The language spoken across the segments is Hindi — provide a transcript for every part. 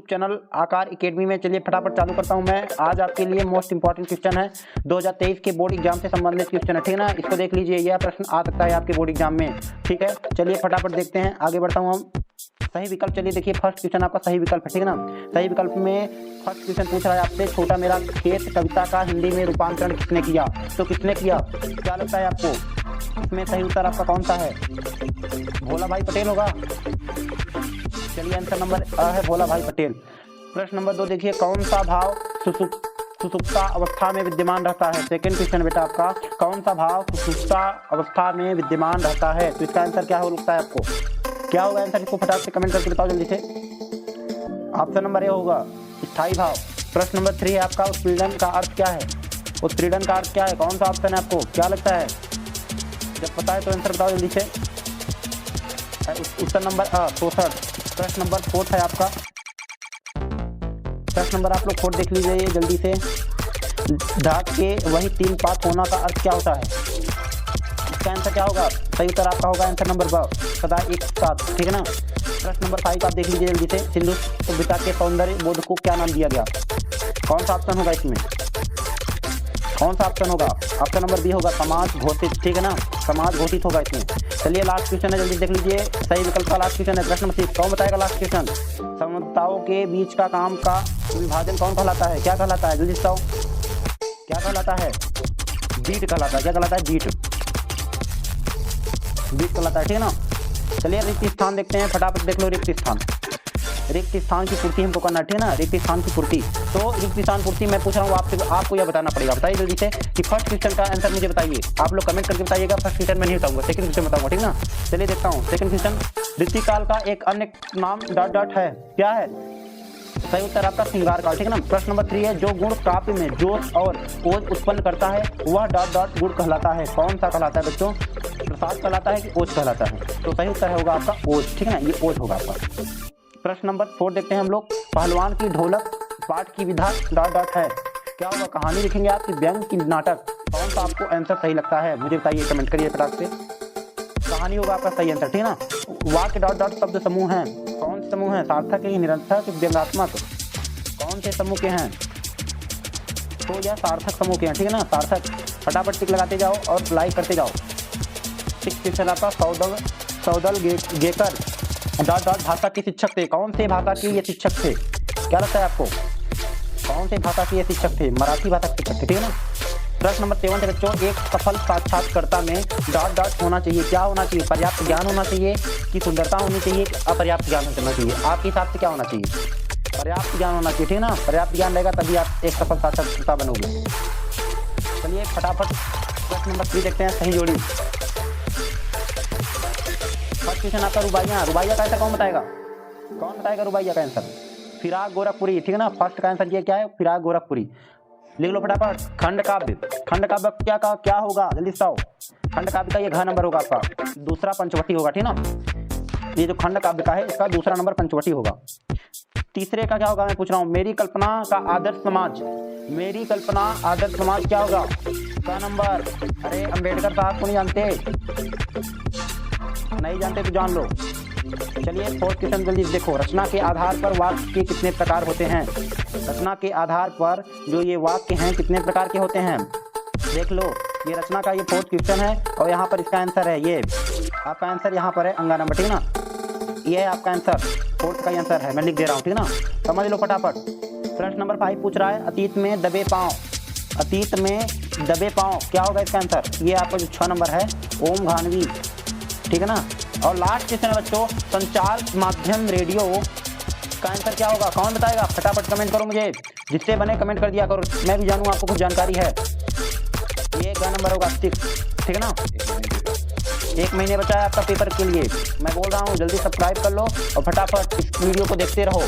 चैनल आकार एकेडमी में। चलिए फटाफट चालू करता हूं मैं। आज आपके लिए मोस्ट इंपॉर्टेंट क्वेश्चन है 2023 के बोर्ड एग्जाम से संबंधित क्वेश्चन है, ठीक है ना। इसको देख लीजिए, यह प्रश्न आ सकता है आपके बोर्ड एग्जाम में, ठीक है। चलिए फटाफट देखते हैं, आगे बढ़ता हूँ हम। सही विकल्प, चलिए देखिए फर्स्ट क्वेश्चन आपका सही विकल्प है, ठीक है ना। सही विकल्प में फर्स्ट क्वेश्चन पूछ रहा है आपसे, छोटा मेरा खेत कविता का हिंदी में रूपांतरण किसने किया। तो किसने किया, क्या लगता है आपको? इसमें सही उत्तर आपका कौन सा है? भोला भाई पटेल होगा। चलिए आंसर नंबर है भोला भाई पटेल। प्रश्न नंबर 2 देखिए, कौन सा भाव सुसुप्ता अवस्था में विद्यमान रहता है। सेकंड क्वेश्चन बेटा आपका, कौन सा भाव सुसुप्ता अवस्था में विद्यमान रहता है। तो इसका आंसर क्या हो लगता है आपको? क्या होगा आंसर, इसको फटाफट से कमेंट करके बताओ जल्दी से। ऑप्शन नंबर ए होगा स्थायी भाव। प्रश्न नंबर 3 है आपका, उत्पीड़न का अर्थ क्या है। उत्पीड़न का अर्थ क्या है, कौन सा ऑप्शन है आपको, क्या लगता है? जब पता है तो आंसर बताओ जल्दी से। उत्तर नंबर 64। प्रश्न नंबर 4 है आपका। प्रश्न नंबर आप लोग 4 देख लीजिए जल्दी से। धात के वही 3 पात होना का अर्थ क्या होता है। इसका आंसर क्या होगा? सही उत्तर आपका होगा आंसर नंबर 2 सदा एक साथ, ठीक है ना। प्रश्न नंबर 5 आप देख लीजिए जल्दी से। सिंधु सभ्यता के सौंदर्य बोध को क्या नाम दिया गया। कौन सा ऑप्शन होगा इसमें, कौन सा ऑप्शन होगा? ऑप्शन नंबर बी होगा समाज घोषित, ठीक है ना, समाज घोषित होगा इसमें। चलिए लास्ट क्वेश्चन है, जल्दी देख लीजिए। सही विकल्प का लास्ट क्वेश्चन है। प्रश्न नंबर 6 कौन बताएगा लास्ट क्वेश्चन। समताओं के बीच का काम का विभाजन कौन कहलाता है, क्या कहलाता है? जल्दी बताओ, क्या कहलाता है? बीट कहलाता है। क्या कहलाता है? बीट, बीट कहलाता है, ठीक है ना। चलिए रिक्त स्थान देखते हैं, फटाफट देख लो। रिक्त स्थान, रिक्त स्थान की पूर्ति हमको करना, ठीक है ना। रिक्त स्थान की पूर्ति, तो रिक्त स्थान पूर्ति मैं पूछ रहा हूँ आपसे, आपको यह बताना पड़ेगा। बताइए जल्दी से कि फर्स्ट क्वेश्चन का आंसर मुझे बताइए। आप लोग कमेंट करके बताइएगा। फर्स्ट क्वेश्चन मैं नहीं बताऊंगा, सेकंड क्वेश्चन बताऊंगा, ठीक ना। चलिए देखता हूँ सेकंड क्वेश्चन। ऋतुकाल का एक अन्य नाम डॉट डॉट है, क्या है? सही उत्तर आपका श्रृंगार काल, ठीक है ना। प्रश्न नंबर 3 है, जो गुण काव्य में जोश और ओज उत्पन्न करता है वह डॉट डॉट गुण कहलाता है। कौन सा कहलाता है बच्चों? प्रसाद कहलाता है कि ओज कहलाता है? तो सही उत्तर होगा आपका ओज, ठीक है ना, ये ओज होगा आपका। प्रश्न नंबर 4 देखते हैं हम लोग। पहलवान की ढोलक पाठ की विधा डॉट डॉट है, क्या होगा? कहानी लिखेंगे आप कि व्यंग की नाटक? कौन सा आपको आंसर सही लगता है मुझे बताइए, कमेंट करिए फटाक से। कहानी होगा आपका सही आंसर, ठीक है ना। वाक्य डॉट डॉट शब्द समूह हैं, कौन से समूह हैं? सार्थक है, निरर्थक, व्यंग्यात्मक, कौन से समूह के हैं? तो यह सार्थक समूह के हैं, ठीक है ना, सार्थक। फटाफट टिक लगाते जाओ और लाइक करते जाओ। 6 क्वेश्चन आपका, सौदल गेकर डॉट डॉट भाषा के शिक्षक थे। कौन से भाषा के ये शिक्षक थे, क्या लगता है आपको? कौन से भाषा के ये शिक्षक थे? मराठी भाषा के शिक्षक थे, ठीक है ना। प्रश्न नंबर 7 है बच्चों, एक सफल साक्षात्कारकर्ता में डॉट डॉट होना चाहिए, क्या होना चाहिए? पर्याप्त ज्ञान होना चाहिए कि सुंदरता होनी चाहिए, अपर्याप्त ज्ञान होना चाहिए? आपके हिसाब से क्या होना चाहिए? पर्याप्त ज्ञान होना चाहिए, ठीक है ना। पर्याप्त ज्ञान रहेगा तभी आप एक सफल साक्षात्कारकर्ता बनोगे। चलिए फटाफट प्रश्न नंबर 3 देखते हैं, सही जोड़ी। फर्स्ट क्वेश्चन आपका रुबाइया, रुबाइया का आंसर कौन बताएगा? कौन बताएगा रुबाइया का आंसर? फिराक गोरखपुरी, ठीक है ना। फर्स्ट का आंसर ये क्या है? फिराक गोरखपुरी। लिख लो फटाफट। खंड काव्य, खंड काव्य क्या होगा जल्दी बताओ। खंड काव्य का ये घ नंबर होगा आपका, दूसरा पंचवटी होगा, ठीक ना। ये जो खंड काव्य का है इसका दूसरा नंबर पंचवटी होगा। तीसरे का क्या होगा मैं पूछ रहा हूँ। मेरी कल्पना का आदर्श समाज, मेरी कल्पना आदर्श समाज क्या होगा? का नंबर, अरे अंबेडकर साहब को नहीं जानते? नहीं जानते तो जान लो। चलिए 4th क्वेश्चन जल्दी देखो। रचना के आधार पर वाक्य के कितने प्रकार होते हैं? रचना के आधार पर जो ये वाक्य हैं कितने प्रकार के होते हैं? देख लो, ये रचना का ये 4th क्वेश्चन है और यहाँ पर इसका आंसर है, ये आपका आंसर यहाँ पर है अंगा नंबर, ठीक है ना। ये है आपका आंसर, 4th का आंसर है, मैं लिख दे रहा हूँ, ठीक है ना। समझ लो फटाफट। प्रश्न नंबर 5 पूछ रहा है, अतीत में दबे पाँव, अतीत में दबे पाँव क्या होगा इसका आंसर? ये आपका जो 6 नंबर है ओम घानवी, ठीक है ना। और लास्ट क्वेश्चन है बच्चों, संचार माध्यम रेडियो का आंसर क्या होगा? कौन बताएगा? फटाफट कमेंट करो मुझे, जिससे बने कमेंट कर दिया करो, मैं भी जानूँ आपको कुछ जानकारी है। ये ग नंबर होगा 6, ठीक है ना। 1 महीने बचा है आपका पेपर के लिए, मैं बोल रहा हूँ जल्दी सब्सक्राइब कर लो और फटाफट इस वीडियो को देखते रहो।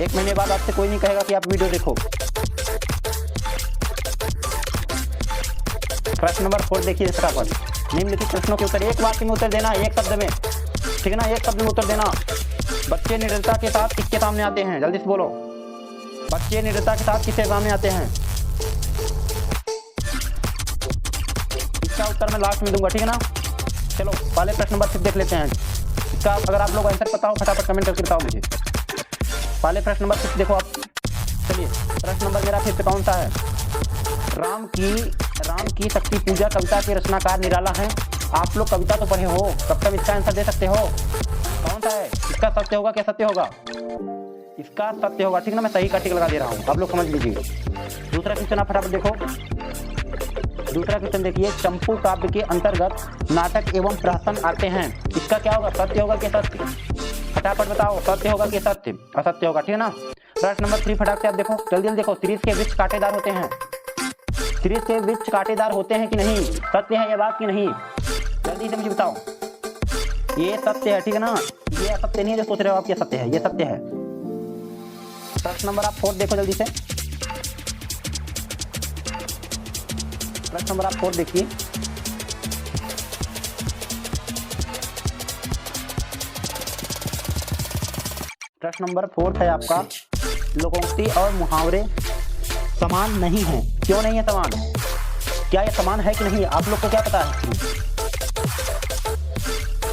1 महीने बाद आपसे कोई नहीं कहेगा कि आप वीडियो देखो। प्रश्न नंबर 4 देखिए फटाफट। निम्नलिखित प्रश्नों के उत्तर एक वाक्य में उत्तर देना, एक शब्द में, ठीक है ना, एक शब्द में उत्तर देना। बच्चे निडरता के साथ किसके सामने आते हैं? जल्दी से बोलो। बच्चे निडरता के साथ किसके सामने आते हैं? इसका उत्तर मैं लास्ट में दूंगा, ठीक है ना। चलो पहले प्रश्न नंबर 6 देख लेते हैं। इसका अगर आप लोग आंसर पता हो फटाफट कमेंट करके बताओ मुझे। पहले प्रश्न नंबर 5 देखो आप। चलिए प्रश्न नंबर मेरा 5 कौन सा है? राम की शक्ति पूजा कविता के रचनाकार निराला हैं। आप लोग कविता तो पढ़े हो, कब तक इसका आंसर दे सकते हो? कौन सा है? इसका सत्य होगा क्या? सत्य होगा, इसका सत्य होगा, ठीक ना। मैं सही का टिक लगा दे रहा हूँ, आप लोग समझ लीजिए। दूसरा क्वेश्चन आप फटाफट देखो। दूसरा क्वेश्चन देखिए, चंपू काव्य के अंतर्गत नाटक एवं प्रहसन आते हैं। इसका क्या होगा? सत्य होगा क्या सत्य? फटाफट बताओ, सत्य होगा क्या सत्य? असत्य होगा, ठीक है ना। प्रश्न नंबर 3 फटाफट से आप देखो, जल्दी जल्दी देखो। सीरीज के वृक्ष कांटेदार होते हैं। सीरीज के वृक्ष कांटेदार होते हैं कि नहीं? सत्य है ये बात कि नहीं? जल्दी से मुझे बताओ। ये सत्य है, ठीक है ना। ये असत्य नहीं है जो सोच रहे हो आप, ये सत्य है, ये सत्य है। प्रश्न नंबर आप 4 देखो जल्दी से। प्रश्न नंबर आप 4 देखिए। प्रश्न नंबर 4 है आपका, लोकोक्ति और मुहावरे समान नहीं है। क्यों नहीं है समान? क्या ये समान है कि नहीं? आप लोग को क्या पता है?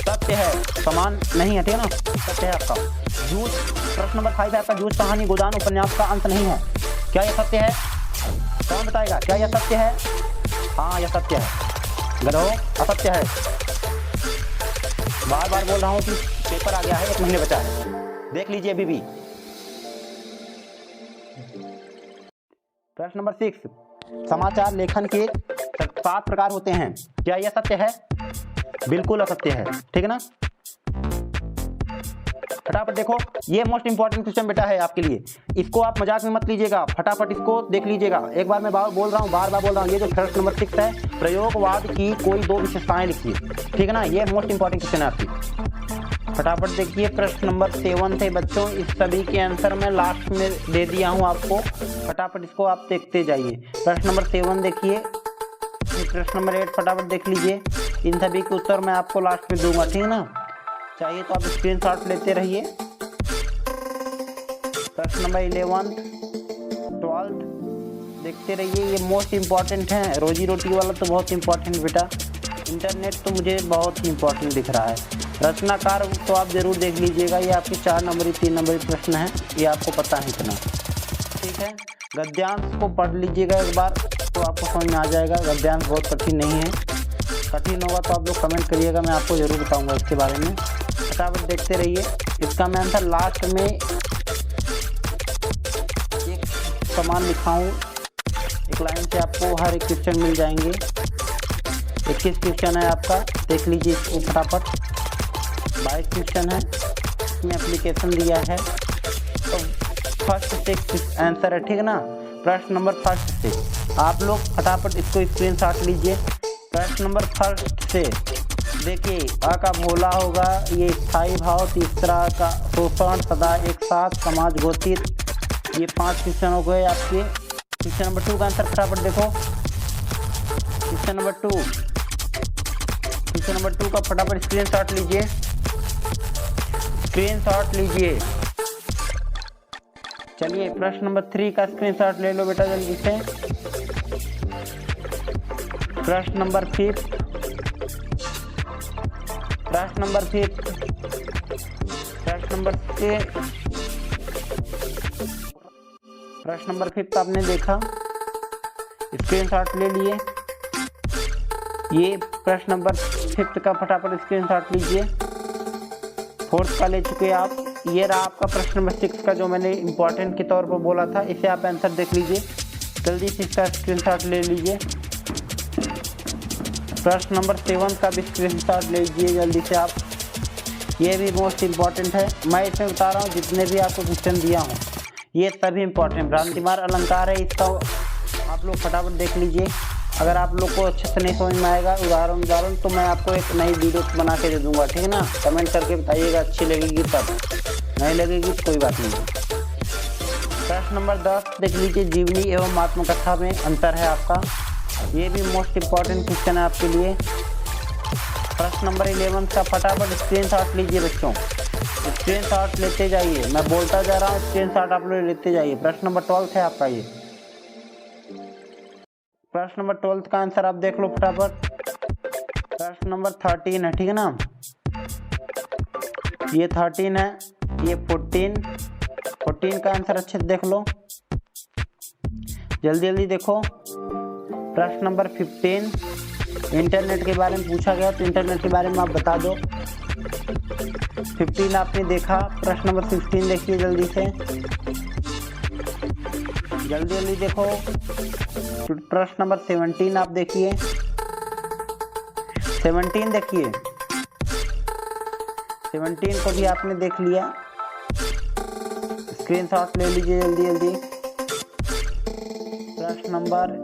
सत्य है, समान नहीं है, ठीक है ना। सत्य है आपका। जूझ, प्रश्न नंबर 5 है आपका, जूझ कहानी गोदान उपन्यास का अंत नहीं है। क्या यह सत्य है? कौन बताएगा? क्या यह सत्य है? हाँ यह सत्य है। गधो, असत्य है। बार बार बोल रहा हूँ कि पेपर आ गया है, 1 महीने बचा है, देख लीजिए अभी भी। प्रश्न नंबर 6, समाचार लेखन के 7 प्रकार होते हैं। क्या यह सत्य है? बिल्कुल असत्य है, ठीक है ना। फटाफट देखो, ये मोस्ट इंपॉर्टेंट क्वेश्चन बेटा है आपके लिए। इसको आप मजाक में मत लीजिएगा, फटाफट इसको देख लीजिएगा। एक बार मैं बोल रहा हूँ, बार बार बोल रहा हूँ। ये जो प्रश्न नंबर 6 है, प्रयोगवाद की कोई 2 विशेषताएं लिखिए, ठीक है ना। ये मोस्ट इंपॉर्टेंट क्वेश्चन है आपकी। फटाफट देखिए, प्रश्न नंबर 7 थे बच्चों। इस सभी के आंसर मैं लास्ट में दे दिया हूँ आपको, फटाफट इसको आप देखते जाइए। प्रश्न नंबर 7 देखिए। प्रश्न नंबर 8 फटाफट देख लीजिए। इन सभी के उत्तर मैं आपको लास्ट में दूंगा, ठीक है ना। चाहिए तो आप स्क्रीनशॉट लेते रहिए। प्रश्न नंबर 11, 12 देखते रहिए, ये मोस्ट इंपॉर्टेंट है। रोजी रोटी वाला तो बहुत इंपॉर्टेंट बेटा, इंटरनेट तो मुझे बहुत इंपॉर्टेंट दिख रहा है। रचनाकार तो आप जरूर देख लीजिएगा, ये आपकी 4 नंबरी 3 नंबरी प्रश्न है, ये आपको पता है इतना, ठीक है। गद्यांश को पढ़ लीजिएगा एक बार तो आपको समझ में आ जाएगा। गद्यांश बहुत कठिन नहीं है, कठिन होगा तो आप लोग कमेंट करिएगा, मैं आपको जरूर बताऊंगा इसके बारे में। फटाफट देखते रहिए। इसका मैं आंसर लास्ट में एक समान लिखा हूँ, एक लाइन से आपको हर एक क्वेश्चन मिल जाएंगे। 21 क्वेश्चन है आपका, देख लीजिए इसको फटाफट। 22 क्वेश्चन है, इसमें एप्लीकेशन दिया है, तो फर्स्ट से आंसर है, ठीक है ना। प्रश्न नंबर फर्स्ट से आप लोग फटाफट इसको स्क्रीनशॉट लीजिए। प्रश्न नंबर फर्स्ट से देखिए, आ का भोला होगा, ये स्थायी भाव, तीसरा का शोषण, सदा एक साथ, समाज घोषित। ये 5 क्वेश्चन हो गए आपके। क्वेश्चन नंबर 2 का आंसर फटाफट देखो। क्वेश्चन नंबर 2, क्वेश्चन नंबर 2 का फटाफट स्क्रीनशॉट लीजिए, स्क्रीनशॉट लीजिए। चलिए प्रश्न नंबर 3 का स्क्रीनशॉट ले लो बेटा जल्दी से। प्रश्न नंबर 5, प्रश्न नंबर 5, प्रश्न नंबर 6, प्रश्न नंबर 5 आपने देखा, स्क्रीनशॉट ले लिए। ये प्रश्न नंबर 5 का फटाफट स्क्रीनशॉट लीजिए। 4th का ले चुके आप। ये रहा आपका प्रश्न नंबर 6 का, जो मैंने इंपॉर्टेंट के तौर पर बोला था, इसे आप आंसर देख लीजिए, जल्दी से इसका स्क्रीनशॉट ले लीजिए। प्रश्न नंबर 7 का भी स्क्रीनशॉट ले लीजिए जल्दी से आप, ये भी मोस्ट इंपॉर्टेंट है। मैं इसमें बता रहा हूँ जितने भी आपको क्वेश्चन दिया हूँ ये सभी इंपॉर्टेंट। भ्रांतिमार अलंकार है, इसका आप लोग फटाफट देख लीजिए। अगर आप लोग को अच्छे से नहीं समझ में आएगा उदाहरण तो मैं आपको एक नई वीडियो बना के दे दूंगा, ठीक है ना। कमेंट करके बताइएगा, अच्छी लगेगी तब, नहीं लगेगी तो कोई बात नहीं। प्रश्न नंबर 10 देख लीजिए, जीवनी एवं आत्मकथा में अंतर है आपका, ये भी मोस्ट इंपॉर्टेंट क्वेश्चन है आपके लिए। प्रश्न नंबर 11 का फटाफट स्क्रीनशॉट लीजिए बच्चों, स्क्रीनशॉट लेते जाइए, मैं बोलता जा रहा हूँ, स्क्रीनशॉट आप लोग लेते जाइए। प्रश्न नंबर 12 है आपका ये। प्रश्न नंबर 12 का आंसर आप देख लो फटाफट। प्रश्न नंबर 13 है, ठीक है ना। ये 13 है, ये 14 15 का आंसर अच्छे से देख लो, जल्दी जल्दी देखो। प्रश्न नंबर 15 इंटरनेट के बारे में पूछा गया, तो इंटरनेट के बारे में आप बता दो। 15 आपने देखा, प्रश्न नंबर 16 देखिए जल्दी से, जल्दी जल्दी देखो। प्रश्न नंबर 17 आप देखिए, 17 देखिए, 17 को भी आपने देख लिया, स्क्रीनशॉट ले लीजिए जल्दी जल्दी। प्रश्न नंबर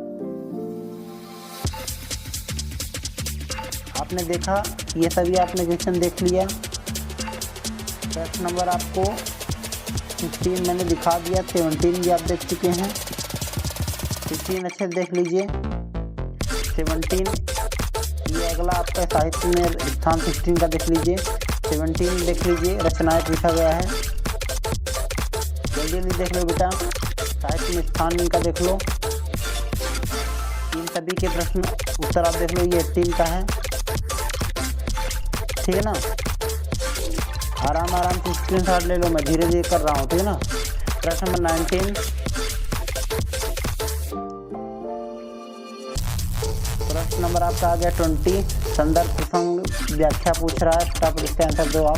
आपने देखा, ये सभी आपने क्वेश्चन देख लिया। प्रश्न नंबर आपको 16 मैंने दिखा दिया, 17 भी आप देख चुके हैं। 16 अच्छे देख लीजिए। 17 ये अगला आपका साहित्य में स्थान 16 का देख लीजिए। 17 देख लीजिए, रचनाएं पूछा गया है, जल्दी जल्दी देख लो बेटा। साहित्य में स्थान इनका देख लो, इन सभी के प्रश्न उत्तर आप देख लो। ये 18 का है, ठीक है ना। आराम आराम से स्क्रीनशॉट ले लो, मैं धीरे धीरे कर रहा हूँ, ठीक है ना। प्रश्न नंबर 19, प्रश्न नंबर आपका आ गया 20, संदर्भ प्रसंग व्याख्या पूछ रहा है, फटाफट इसका आंसर दो आप।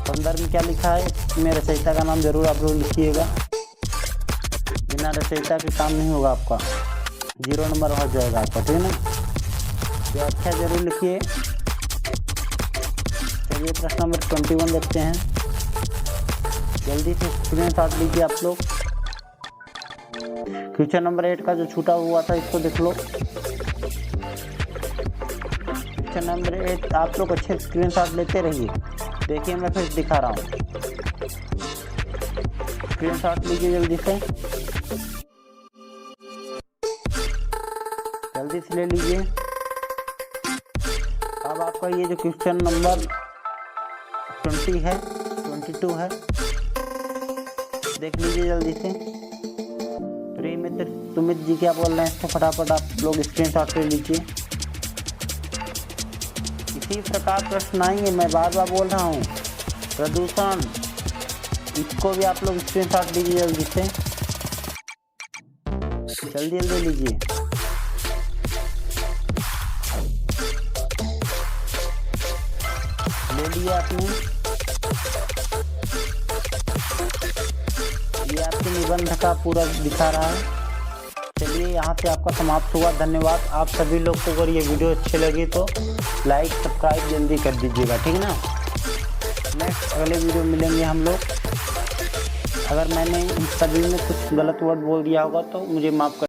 संदर्भ में क्या लिखा है, इसमें रचयिता का नाम जरूर आप लोग लिखिएगा, बिना रचयिता के काम नहीं होगा आपका, 0 नंबर हो जाएगा आपका, ठीक है ना। व्याख्या जरूर लिखिए। चलिए प्रश्न नंबर 21 देखते हैं, जल्दी से स्क्रीनशॉट लीजिए आप लोग। क्वेश्चन नंबर 8 का जो छूटा हुआ था इसको देख लो। क्वेश्चन नंबर 8 आप लोग अच्छे स्क्रीनशॉट लेते रहिए, देखिए मैं फिर दिखा रहा हूँ, स्क्रीनशॉट लीजिए जल्दी से, जल्दी से ले लीजिए। अब आपका ये जो क्वेश्चन नंबर 20 है, 22 है, देख लीजिए जल्दी से। प्रेमित्र सुमित जी क्या बोल रहे हैं, इसको फटाफट आप लोग स्क्रीनशॉट ले लीजिए। इसी प्रकार प्रश्न आएंगे, मैं बार बार बोल रहा हूँ। प्रदूषण, इसको भी आप लोग स्क्रीनशॉट लीजिए जल्दी से, जल्दी जल्दी लीजिए। ले लिया आपने, ये आपके निबंध का पूरा दिखा रहा है। चलिए यहाँ से आपका समाप्त हुआ, धन्यवाद। आप सभी लोग को अगर ये वीडियो अच्छी लगी तो लाइक सब्सक्राइब जल्दी कर दीजिएगा, ठीक है ना। नेक्स्ट अगले वीडियो मिलेंगे हम लोग। अगर मैंने इन सभी में कुछ गलत वर्ड बोल दिया होगा तो मुझे माफ़ कर